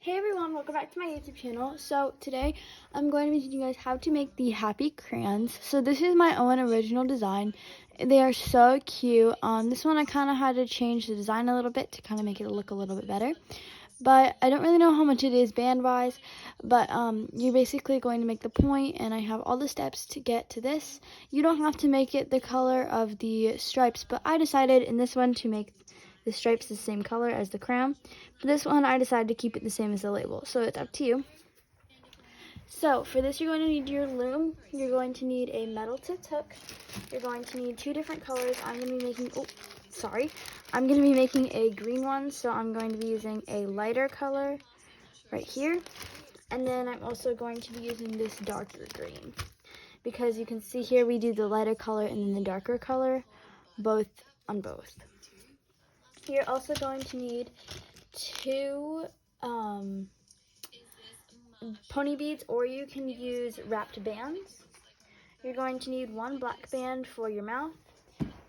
Hey everyone, welcome back to my YouTube channel. So today I'm going to be teaching you guys how to make the happy crayons. So this is my own original design. They are so cute. This one I kind of had to change the design a little bit to kind of make it look a little bit better. But I don't really know how much it is band-wise, but you're basically going to make the point, and I have all the steps to get to this. You don't have to make it the color of the stripes, but I decided in this one to make the stripes the same color as the crayon. For this one, I decided to keep it the same as the label, so it's up to you. So for this, you're going to need your loom. You're going to need a metal tipped hook. You're going to need two different colors. I'm going to be making, I'm going to be making a green one, so I'm going to be using a lighter color right here. And then I'm also going to be using this darker green, because you can see here we do the lighter color and then the darker color, both on both. You're also going to need two pony beads, or you can use wrapped bands. You're going to need one black band for your mouth,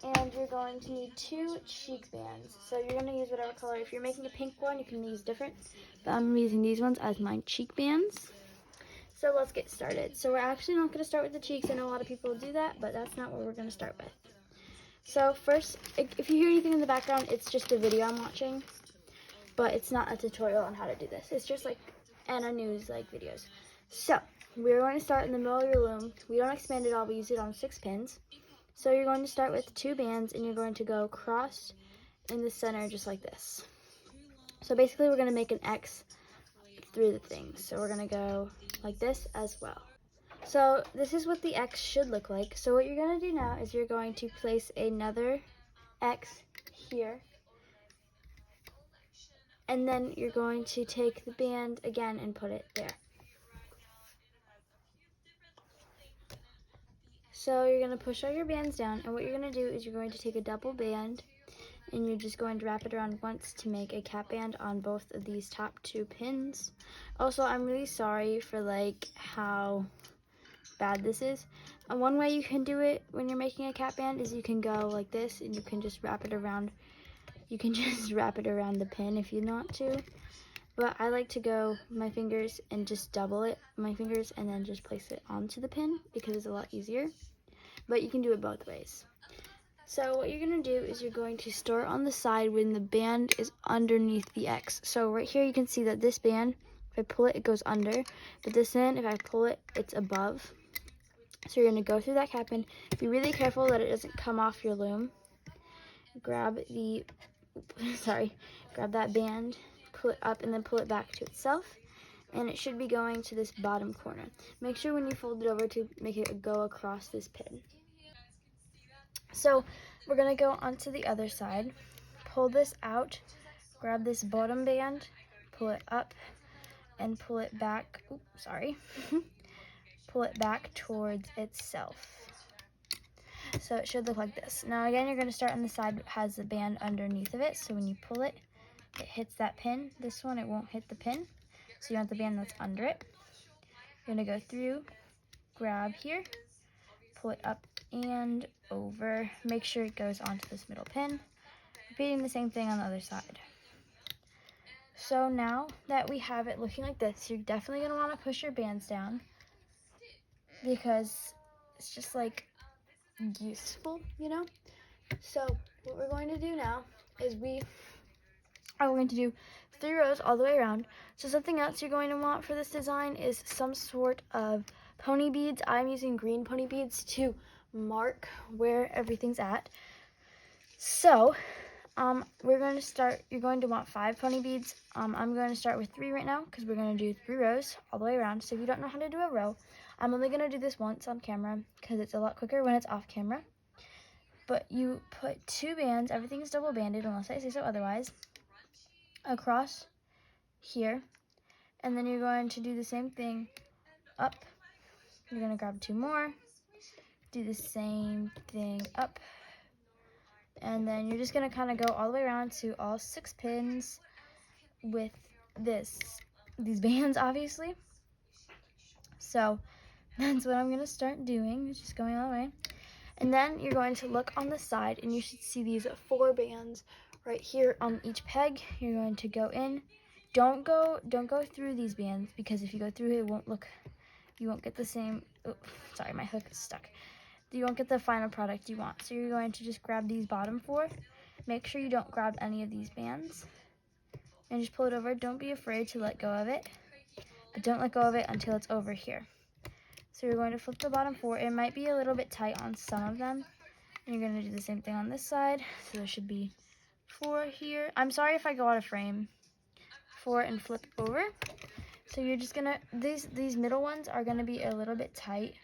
and you're going to need two cheek bands. So you're going to use whatever color. If you're making a pink one, you can use different, but I'm using these ones as my cheek bands. So let's get started. So we're actually not going to start with the cheeks. I know a lot of people do that, but that's not what we're going to start with. So first, if you hear anything in the background, it's just a video I'm watching, but it's not a tutorial on how to do this. It's just like Anna News videos. So we're going to start in the middle of your loom. We don't expand it all, we use it on 6 pins. So you're going to start with 2 bands, and you're going to go across in the center just like this. So basically we're going to make an X through the thing. So we're going to go like this as well. So this is what the X should look like. So what you're going to do now is you're going to place another X here. And then you're going to take the band again and put it there. So you're going to push all your bands down, and what you're going to do is you're going to take a double band, and you're just going to wrap it around once to make a cap band on both of these top 2 pins. Also, I'm really sorry for how bad this is. And one way you can do it when you're making a cap band is you can go like this, and you can just wrap it around. You can just wrap it around the pin if you want to. But I like to go my fingers and just double it, my fingers, and then just place it onto the pin because it's a lot easier. But you can do it both ways. So what you're going to do is you're going to start on the side when the band is underneath the X. So right here you can see that this band, if I pull it, it goes under. But this end, if I pull it, it's above. So you're going to go through that cap band. Be really careful that it doesn't come off your loom. Grab that band, pull it up, and then pull it back to itself. And it should be going to this bottom corner. Make sure when you fold it over to make it go across this pin. So we're going to go onto the other side. Pull this out, grab this bottom band, pull it up, and pull it back. Pull it back towards itself. So it should look like this. Now again, you're going to start on the side that has the band underneath of it. So when you pull it, it hits that pin. This one, it won't hit the pin. So you want the band that's under it. You're going to go through, grab here, pull it up and over. Make sure it goes onto this middle pin. Repeating the same thing on the other side. So now that we have it looking like this, you're definitely going to want to push your bands down, because it's just useful, you know? So what we're going to do now is we are going to do 3 rows all the way around. So something else you're going to want for this design is some sort of pony beads. I'm using green pony beads to mark where everything's at. So we're going to start. You're going to want 5 pony beads. I'm going to start with 3 right now because we're going to do 3 rows all the way around. So if you don't know how to do a row, I'm only going to do this once on camera because it's a lot quicker when it's off camera. But you put 2 bands, everything is double banded unless I say so otherwise, across here, and then you're going to do the same thing up. You're going to grab 2 more, do the same thing up, and then you're just going to kind of go all the way around to all 6 pins with these bands, obviously. So that's what I'm going to start doing. It's just going all the way. And then you're going to look on the side, and you should see these 4 bands right here on each peg. You're going to go in don't go through these bands, because if you go through it won't look, you won't get the same, oh, sorry, my hook is stuck. You won't get the final product you want. So you're going to just grab these bottom 4. Make sure you don't grab any of these bands. And just pull it over. Don't be afraid to let go of it. But don't let go of it until it's over here. So you're going to flip the bottom 4. It might be a little bit tight on some of them. And you're going to do the same thing on this side. So there should be 4 here. I'm sorry if I go out of frame. 4 and flip over. So you're just going to, these middle ones are going to be a little bit tight.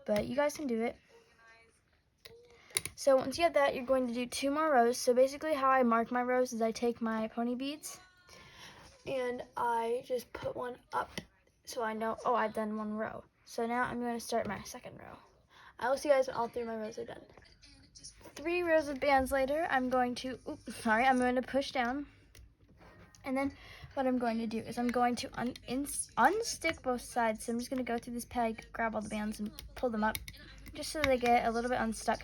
But you guys can do it. So once you have that, you're going to do 2 more rows. So basically how I mark my rows is I take my pony beads and I just put one up so I know, oh, I've done 1 row. So now I'm going to start my 2nd row. I will see you guys when all 3 of my rows are done. 3 rows of bands later, I'm going to push down. And then what I'm going to do is I'm going to unstick both sides. So I'm just going to go through this peg, grab all the bands and pull them up just so they get a little bit unstuck.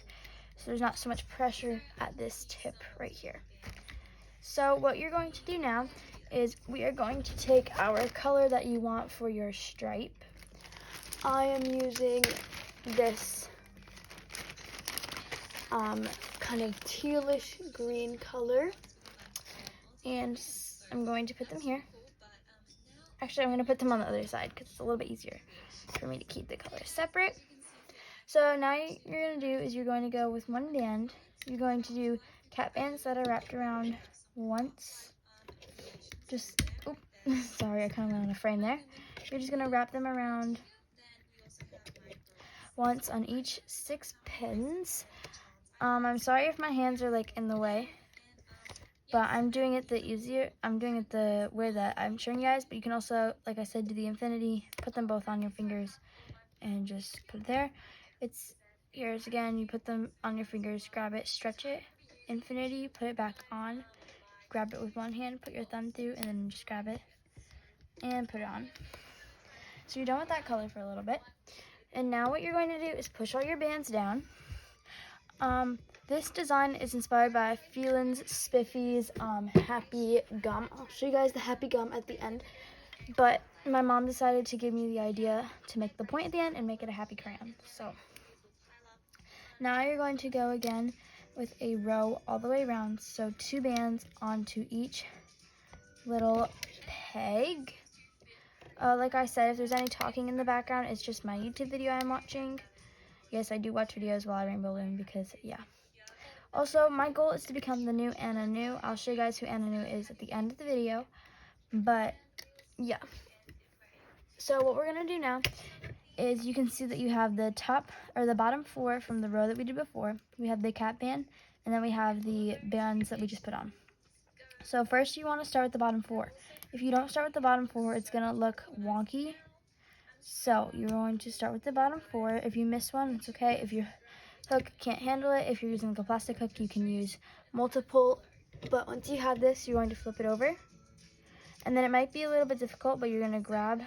So there's not so much pressure at this tip right here. So what you're going to do now is we are going to take our color that you want for your stripe. I am using this kind of tealish green color, and I'm going to put them here. Actually, I'm going to put them on the other side because it's a little bit easier for me to keep the colors separate. So now you're going to do is you're going to go with 1 band. You're going to do cap bands that are wrapped around once. Just, sorry, I kind of went on a frame there. You're just going to wrap them around once on each 6 pins. I'm sorry if my hands are like in the way, but I'm doing it the way that I'm showing you guys. But you can also, like I said, do the infinity, put them both on your fingers and just put it there. It's here's again, you put them on your fingers, grab it, stretch it, infinity, put it back on, grab it with 1 hand, put your thumb through, and then just grab it and put it on. So you're done with that color for a little bit. And now what you're going to do is push all your bands down. This design is inspired by Feelin's Spiffy's Happy Gum. I'll show you guys the Happy Gum at the end. But my mom decided to give me the idea to make the point at the end and make it a happy crayon. So now you're going to go again with a row all the way around. So 2 bands onto each little peg. Like I said, if there's any talking in the background, it's just my YouTube video I'm watching. Yes, I do watch videos while I rainbow loom because, yeah. Also, my goal is to become the new Anna New. I'll show you guys who Anna New is at the end of the video. But, yeah. So what we're going to do now is you can see that you have the top or the bottom 4 from the row that we did before. We have the cap band, and then we have the bands that we just put on. So first you want to start with the bottom 4. If you don't start with the bottom 4, it's going to look wonky. So you're going to start with the bottom 4. If you miss one, it's okay. If your hook can't handle it, if you're using like a plastic hook, you can use multiple. But once you have this, you're going to flip it over. And then it might be a little bit difficult, but you're going to grab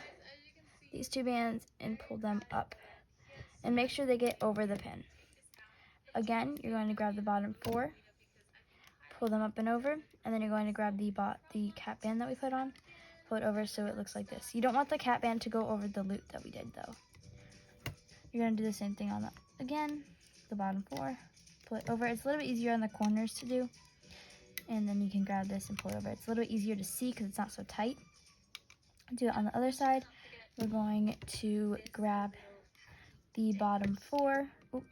these 2 bands and pull them up. And make sure they get over the pin. Again, you're going to grab the bottom 4, pull them up and over, and then you're going to grab the cap band that we put on, pull it over so it looks like this. You don't want the cap band to go over the loop that we did though. You're going to do the same thing on the bottom 4, pull it over. It's a little bit easier on the corners to do. And then you can grab this and pull it over. It's a little bit easier to see because it's not so tight. Do it on the other side. We're going to grab the bottom 4. Oop.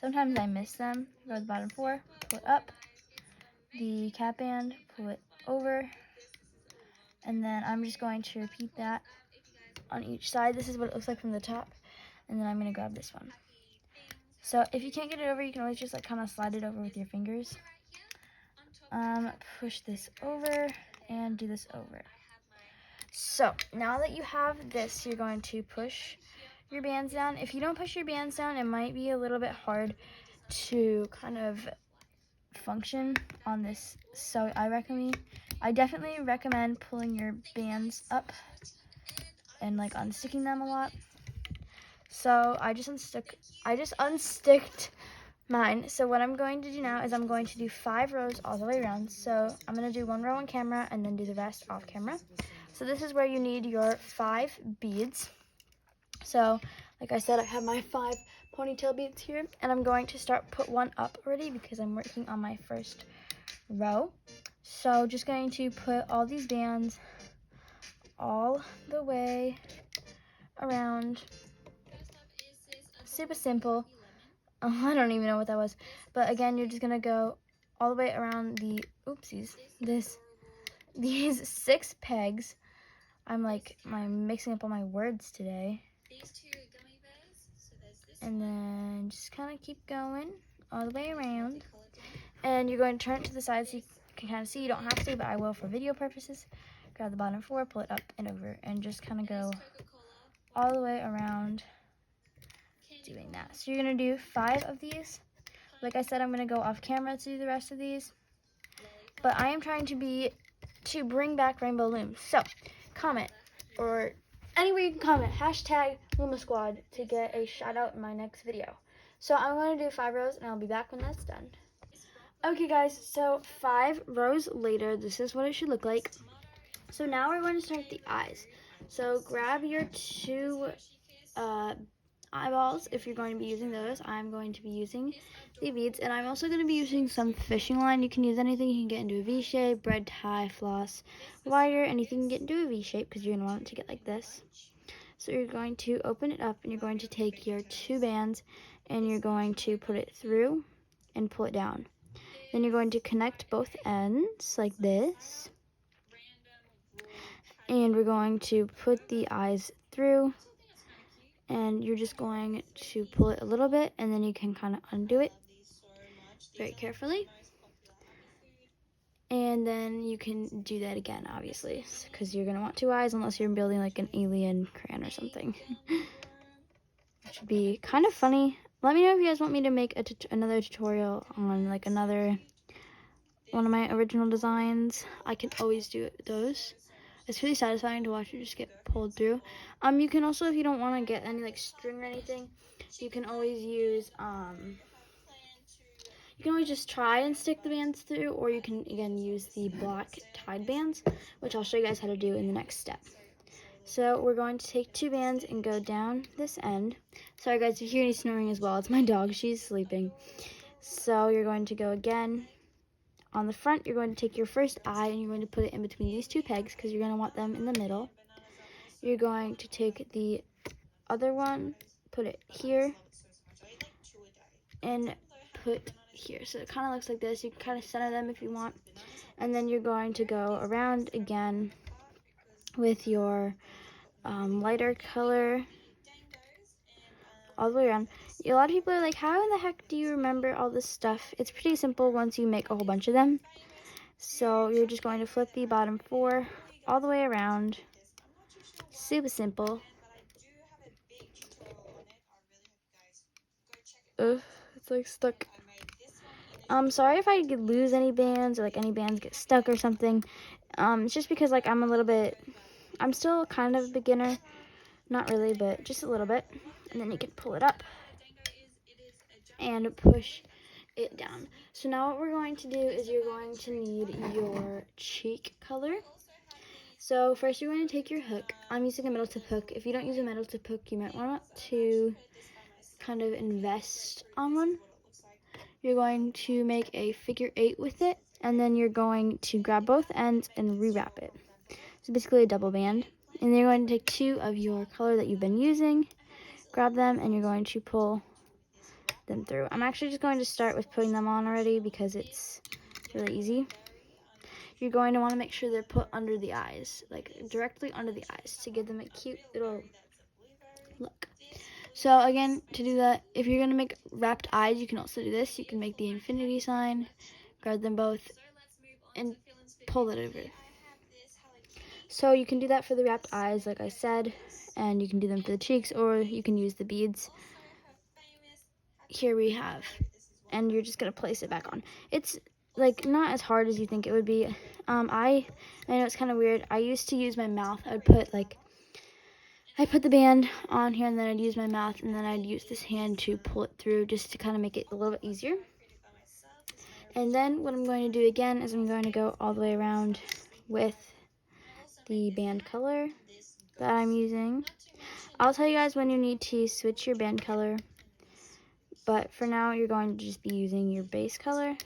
Sometimes I miss them. Go to the bottom 4, pull it up, the cap band, pull it over, and then I'm just going to repeat that on each side. This is what it looks like from the top, and then I'm going to grab this one. So if you can't get it over, you can always just like kind of slide it over with your fingers. Push this over and do this over. So now that you have this, you're going to push your bands down. If you don't push your bands down, it might be a little bit hard to kind of function on this. So I definitely recommend pulling your bands up and like unsticking them a lot. So I just unsticked mine. So what I'm going to do now is I'm going to do 5 rows all the way around. So I'm going to do 1 row on camera and then do the rest off camera. So this is where you need your 5 beads. So like I said, I have my 5 ponytail beads here, and I'm going to put one up already because I'm working on my first row. So just going to put all these bands all the way around. Super simple. I don't even know what that was, but again, you're just gonna go all the way around the these 6 pegs. I'm mixing up all my words today. And then just kind of keep going all the way around, and you're going to turn it to the side so you can kind of see. You don't have to, but I will for video purposes. Grab the bottom 4, pull it up and over, and just kind of go all the way around doing that. So you're going to do 5 of these. Like I said, I'm going to go off camera to do the rest of these, but I am trying to bring back rainbow looms. So comment, or anywhere you can comment, hashtag Luma Squad to get a shout out in my next video. So I'm going to do 5 rows and I'll be back when that's done. Okay guys, so 5 rows later, this is what it should look like. So now we're going to start the eyes. So grab your 2 eyeballs if you're going to be using those. I'm going to be using the beads, and I'm also going to be using some fishing line. You can use anything. You can get into a V shape, bread tie, floss, wire, anything you can get into a V shape because you're going to want it to get like this. So you're going to open it up, and you're going to take your 2 bands and you're going to put it through and pull it down. Then you're going to connect both ends like this, and we're going to put the eyes through, and you're just going to pull it a little bit, and then you can kind of undo it very carefully. And then you can do that again, obviously, because you're going to want 2 eyes unless you're building like an alien crayon or something. Which would be kind of funny. Let me know if you guys want me to make another tutorial on like one of my original designs. I can always do those. It's really satisfying to watch it just get pulled through. You can also, if you don't want to get any like string or anything, you can always use you can always just try and stick the bands through, or you can again use the black tied bands, which I'll show you guys how to do in the next step. So we're going to take 2 bands and go down this end. Sorry guys if you hear any snoring as well, it's my dog, she's sleeping. So you're going to go again. On the front, you're going to take your first eye and you're going to put it in between these 2 pegs because you're going to want them in the middle. You're going to take the other one, put it here, and put here. So it kind of looks like this. You can kind of center them if you want. And then you're going to go around again with your lighter color all the way around. A lot of people are like, how in the heck do you remember all this stuff? It's pretty simple once you make a whole bunch of them. So you're just going to flip the bottom 4 all the way around. Super simple. Ugh, it's like stuck. Sorry if I lose any bands or like any bands get stuck or something. It's just because like I'm still kind of a beginner. Not really, but just a little bit. And then you can pull it up and push it down. So now what we're going to do is you're going to need your cheek color. So first you're going to take your hook. I'm using a metal tip hook. If you don't use a metal tip hook, you might want to kind of invest on one. You're going to make a figure 8 with it, and then you're going to grab both ends and rewrap it. So basically a double band. And then you're going to take 2 of your color that you've been using, grab them, and you're going to pull them through. I'm actually just going to start with putting them on already because it's really easy. You're going to want to make sure they're put under the eyes, like directly under the eyes, to give them a cute little look. So again, to do that, if you're going to make wrapped eyes, you can also do this. You can make the infinity sign, grab them both, and pull it over. So you can do that for the wrapped eyes, like I said, and you can do them for the cheeks, or you can use the beads. Here we have, and you're just going to place it back on. It's like not as hard as you think it would be. I know it's kind of weird. I used to use my mouth. I would put like I put the band on here, and then I'd use my mouth, and then I'd use this hand to pull it through just to kind of make it a little bit easier. And then what I'm going to do again is I'm going to go all the way around with the band color that I'm using. I'll tell you guys when you need to switch your band color, but for now you're going to just be using your base color.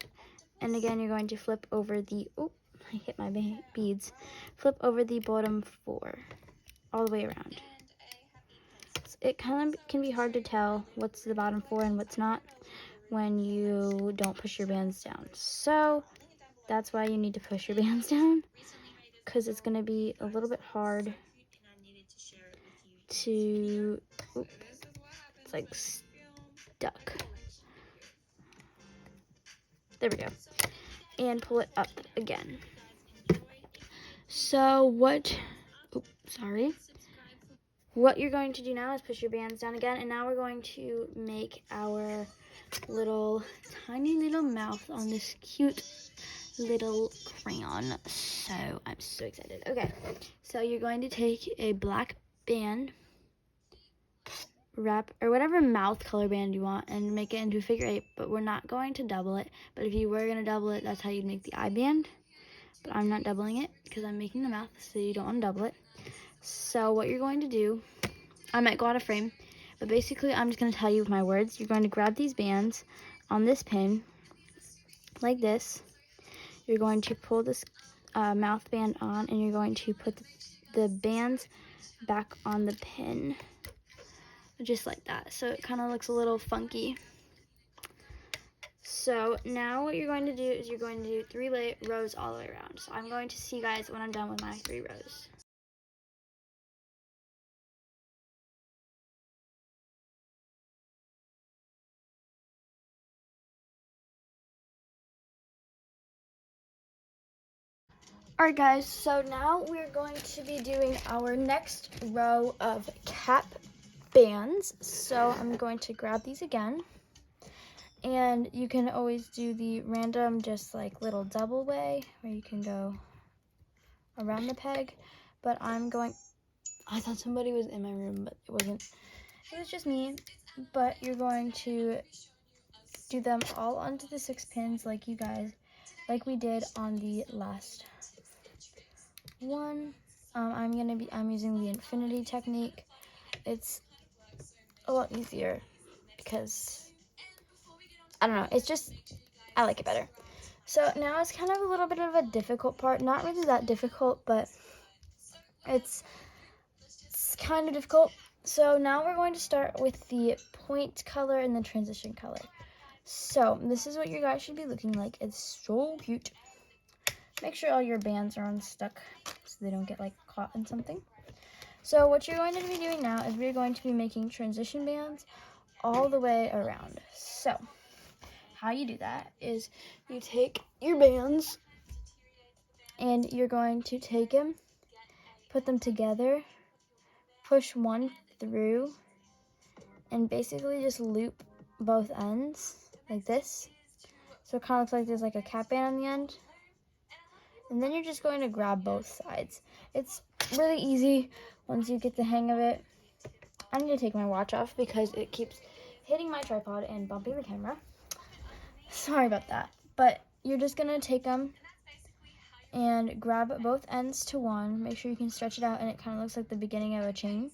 And again, you're going to flip over the, oh, I hit my beads. Flip over the bottom 4 all the way around. It kind of can be hard to tell what's the bottom 4 and what's not when you don't push your bands down. So that's why you need to push your bands down, because it's going to be a little bit hard to, oops, it's like stuck. There we go. And pull it up again. So what you're going to do now is push your bands down again, and now we're going to make our tiny little mouth on this cute little crayon. So I'm so excited. Okay, so you're going to take a black band, wrap, or whatever mouth color band you want, and make it into a figure 8, but we're not going to double it. But if you were going to double it, that's how you'd make the eye band. But I'm not doubling it because I'm making the mouth, so you don't want to double it. So what you're going to do, I might go out of frame, but basically I'm just going to tell you with my words. You're going to grab these bands on this pin, like this. You're going to pull this mouth band on, and you're going to put the bands back on the pin, just like that. So it kind of looks a little funky. So now what you're going to do is you're going to do 3 rows all the way around. So I'm going to see you guys when I'm done with my 3 rows. Alright guys, so now we're going to be doing our next row of cap bands. So I'm going to grab these again. And you can always do the random, just like little double way, where you can go around the peg. But I thought somebody was in my room, but it wasn't. It was just me. But you're going to do them all onto the 6 pins like we did on the last one. I'm using the infinity technique. It's a lot easier because, I don't know, I like it better. So now it's kind of a little bit of a difficult part. Not really that difficult, but it's kind of difficult. So now we're going to start with the point color and the transition color. So this is what your guys should be looking like. It's so cute. Make sure all your bands are unstuck so they don't get like caught in something. So what you're going to be doing now is we're going to be making transition bands all the way around. So how you do that is you take your bands and you're going to take them, put them together, push one through, and basically just loop both ends like this. So it kind of looks like there's like a cap band on the end. And then you're just going to grab both sides. It's really easy once you get the hang of it. I'm going to take my watch off because it keeps hitting my tripod and bumping the camera. Sorry about that. But you're just going to take them and grab both ends to one. Make sure you can stretch it out, and it kind of looks like the beginning of a chain.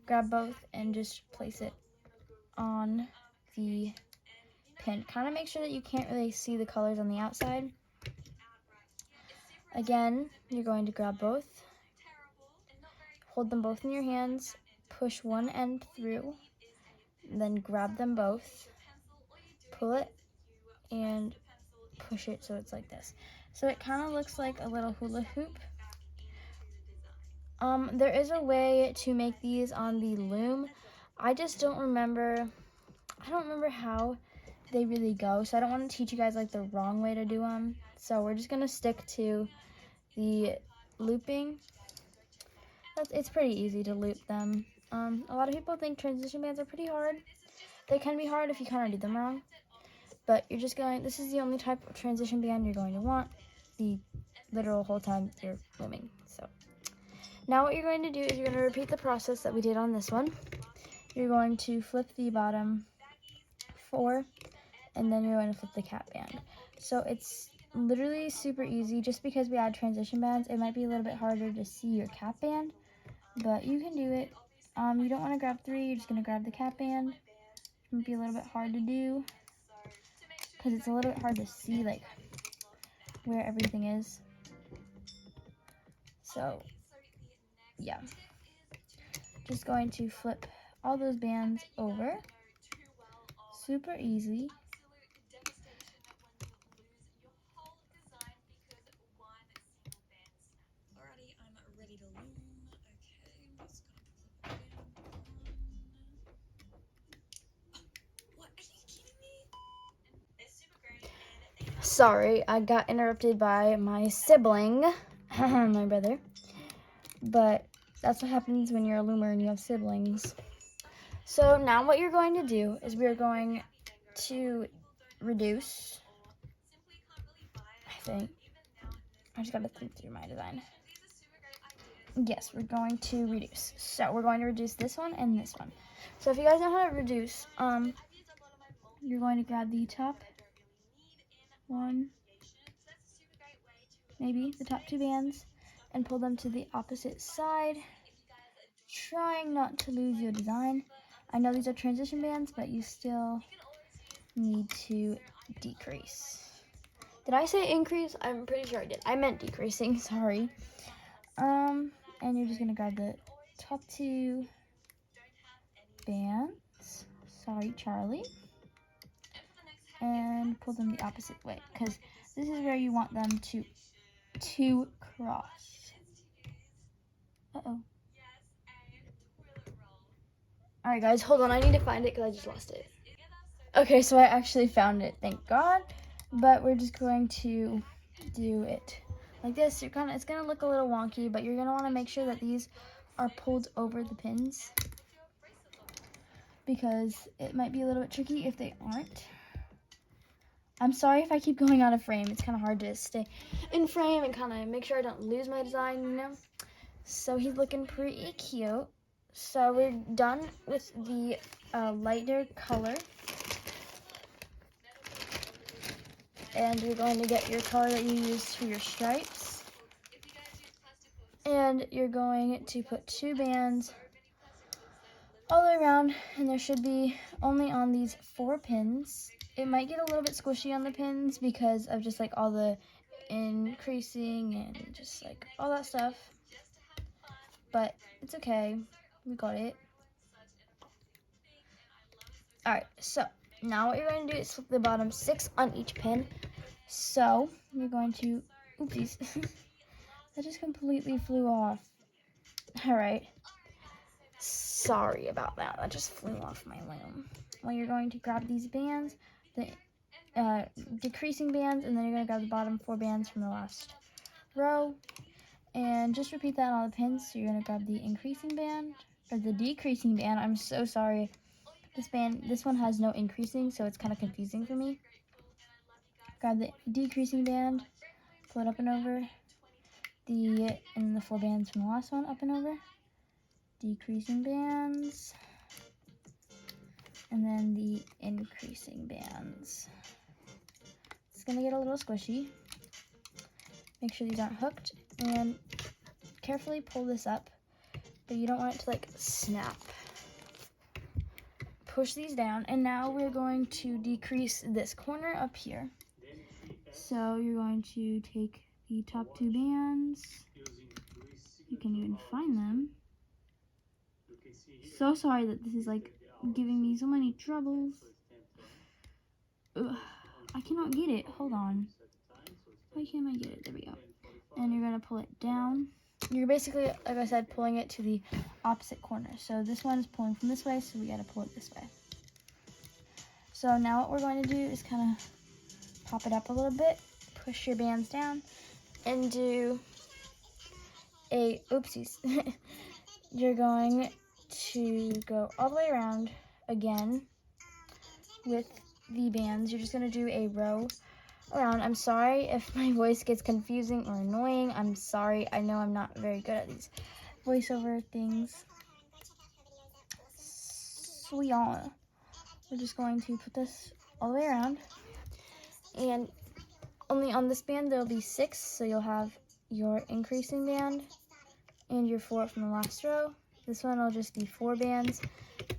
Grab both and just place it on the pin. Kind of make sure that you can't really see the colors on the outside. Again, you're going to grab both, hold them both in your hands, push one end through, then grab them both, pull it, and push it so it's like this. So it kind of looks like a little hula hoop. There is a way to make these on the loom. I just don't remember, how they really go, so I don't want to teach you guys like the wrong way to do them. So we're just going to stick to the looping. It's pretty easy to loop them. A lot of people think transition bands are pretty hard. They can be hard if you kind of do them wrong. But this is the only type of transition band you're going to want the literal whole time you're looming. So Now what you're going to do is you're going to repeat the process that we did on this one. You're going to flip the bottom 4, and then you're going to flip the cap band. So it's literally super easy. Just because we add transition bands, it might be a little bit harder to see your cap band, but you can do it. You don't want to grab 3, you're just going to grab the cap band. It might be a little bit hard to do because it's a little bit hard to see like where everything is. So yeah, just going to flip all those bands over. Super easy. Sorry, I got interrupted by my sibling, my brother. But that's what happens when you're a loomer and you have siblings. So now what you're going to do is we're going to reduce. I think. I just gotta think through my design. Yes, we're going to reduce. So we're going to reduce this one and this one. So if you guys know how to reduce, you're going to grab the top one, maybe the top 2 bands, and pull them to the opposite side, trying not to lose your design. I know these are transition bands, but you still need to decrease. Did I say increase? I'm pretty sure I did. I meant decreasing, sorry. And you're just gonna grab the top 2 bands. Sorry, Charlie. And pull them the opposite way, because this is where you want them to cross. Uh-oh. Alright guys, hold on, I need to find it because I just lost it. Okay, so I actually found it, thank God. But we're just going to do it like this. It's gonna look a little wonky, but you're gonna want to make sure that these are pulled over the pins, because it might be a little bit tricky if they aren't. I'm sorry if I keep going out of frame. It's kind of hard to stay in frame and kind of make sure I don't lose my design, you know? So he's looking pretty cute. So we're done with the lighter color. And you're going to get your color that you used for your stripes. And you're going to put 2 bands all the way around, and there should be only on these 4 pins. It might get a little bit squishy on the pins because of just like all the increasing and just like all that stuff, but it's okay, we got it. Alright, so now what you're going to do is flip the bottom 6 on each pin. So you're going to, oopsies, that just completely flew off. Alright, sorry about that, that just flew off my loom. Well, you're going to grab these bands, the decreasing bands, and then you're going to grab the bottom 4 bands from the last row, and just repeat that on all the pins. So you're going to grab the increasing band, or the decreasing band, I'm so sorry. This one has no increasing, so it's kind of confusing for me. Grab the decreasing band, pull it up and over, and the 4 bands from the last one up and over, decreasing bands, and then the increasing bands. It's gonna get a little squishy. Make sure these aren't hooked, and carefully pull this up, but you don't want it to like snap. Push these down, and now we're going to decrease this corner up here. So you're going to take the top 2 bands. You can even find them. So sorry that this is like giving me so many troubles. Ugh, I cannot get it. Hold on. Why can't I get it? There we go. And you're going to pull it down. You're basically, like I said, pulling it to the opposite corner. So this one is pulling from this way, so we got to pull it this way. So now what we're going to do is kind of pop it up a little bit, push your bands down, and do a, oopsies. You're going to go all the way around again with the bands. You're just going to do a row around. I'm sorry if my voice gets confusing or annoying. I'm sorry. I know I'm not very good at these voiceover things. So yeah, we're just going to put this all the way around, and only on this band there'll be 6, so you'll have your increasing band and your 4 from the last row. This one will just be 4 bands,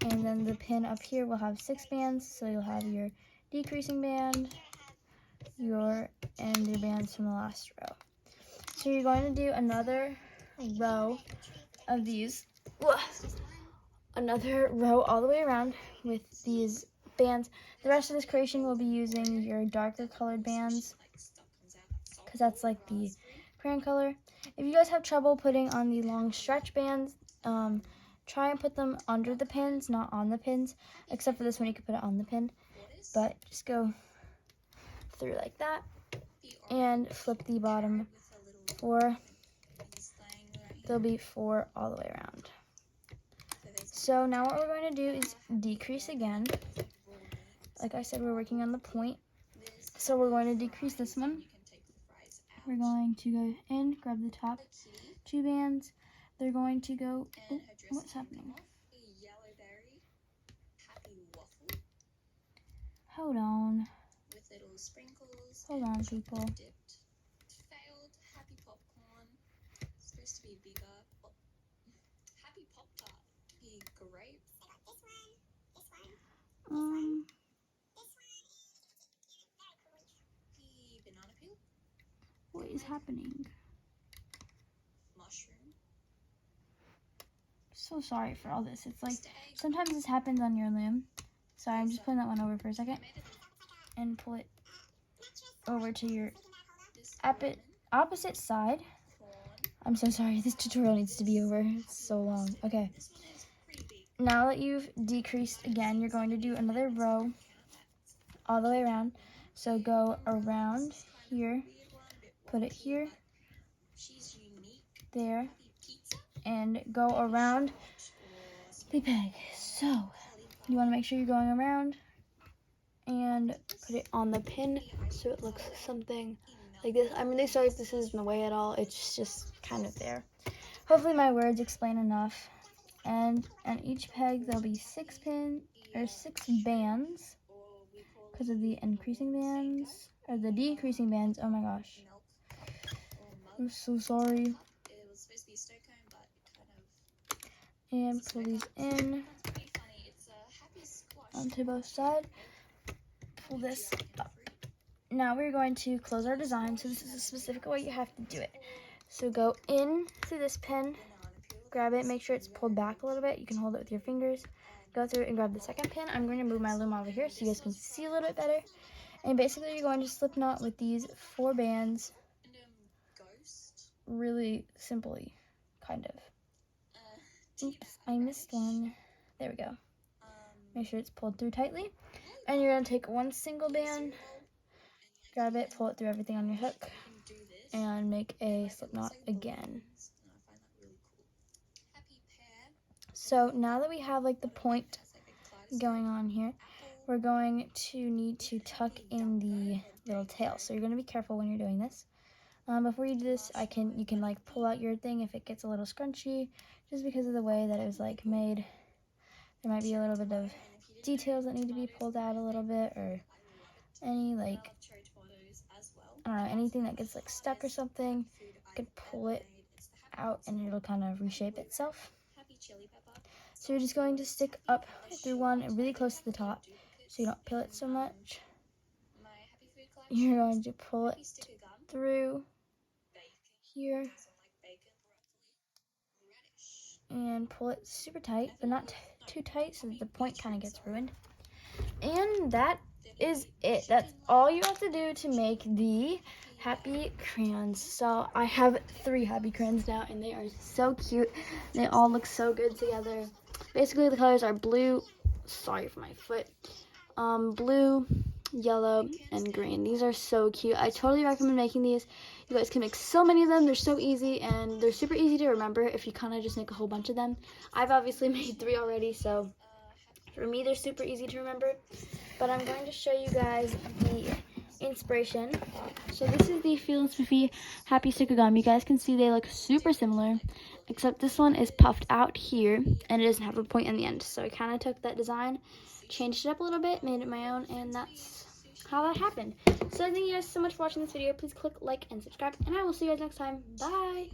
and then the pin up here will have 6 bands, so you'll have your decreasing band, and your bands from the last row. So you're going to do another row of these, another row all the way around with these bands. The rest of this creation will be using your darker colored bands, because that's like the crayon color. If you guys have trouble putting on the long stretch bands, try and put them under the pins, not on the pins, except for this one you can put it on the pin, but just go through like that and flip the bottom 4. There'll be 4 all the way around. So now what we're going to do is decrease again. Like I said, we're working on the point, so we're going to decrease this one. We're going to go in, grab the top 2 bands. They're going to go, oh, what's happening? Hold on. Hold on, people. What is happening? So sorry for all this. It's like, sometimes this happens on your loom. Sorry, I'm just putting that one over for a second. And pull it over to your opposite side. I'm so sorry, this tutorial needs to be over. It's so long. Okay. Now that you've decreased again, you're going to do another row all the way around. So go around here, put it here, there, and go around the peg. So you want to make sure you're going around and put it on the pin so it looks something like this. I'm really sorry if this is in the way at all. It's just kind of there. Hopefully my words explain enough. And on each peg there'll be 6 bands because of the increasing bands or the decreasing bands. Oh my gosh, I'm so sorry. And pull these in onto both sides. Pull this up. Now we're going to close our design. So this is a specific way you have to do it. So go in through this pin, grab it, make sure it's pulled back a little bit. You can hold it with your fingers. Go through it and grab the second pin. I'm going to move my loom over here so you guys can see a little bit better. And basically you're going to slip knot with these 4 bands really simply, kind of. Oops, I missed one. There we go. Make sure it's pulled through tightly. And you're going to take 1 single band, grab it, pull it through everything on your hook, and make a slip knot again. So now that we have like the point going on here, we're going to need to tuck in the little tail. So you're going to be careful when you're doing this. Before you do this, you can like pull out your thing if it gets a little scrunchy, just because of the way that it was like made. There might be a little bit of details that need to be pulled out a little bit, or any like, I don't know, anything that gets like stuck or something. You can pull it out and it'll kind of reshape itself. So you're just going to stick up through one really close to the top so you don't peel it so much. You're going to pull it through here and pull it super tight, but not too tight so that the point kind of gets ruined. And that is it. That's all you have to do to make the happy crayons. So I have 3 happy crayons now, and they are so cute. They all look so good together. Basically the colors are blue, sorry for my foot, blue, yellow, and green. These are so cute. I totally recommend making these. You guys can make so many of them. They're so easy, and they're super easy to remember if you kind of just make a whole bunch of them. I've obviously made 3 already, so for me they're super easy to remember. But I'm going to show you guys the inspiration. So this is the Feel and Spiffy Happy Sticker Gum. You guys can see they look super similar, except this one is puffed out here, and it doesn't have a point in the end. So I kind of took that design, changed it up a little bit, made it my own, and that's how that happened. So thank you guys so much for watching this video. Please click like and subscribe, and I will see you guys next time. Bye!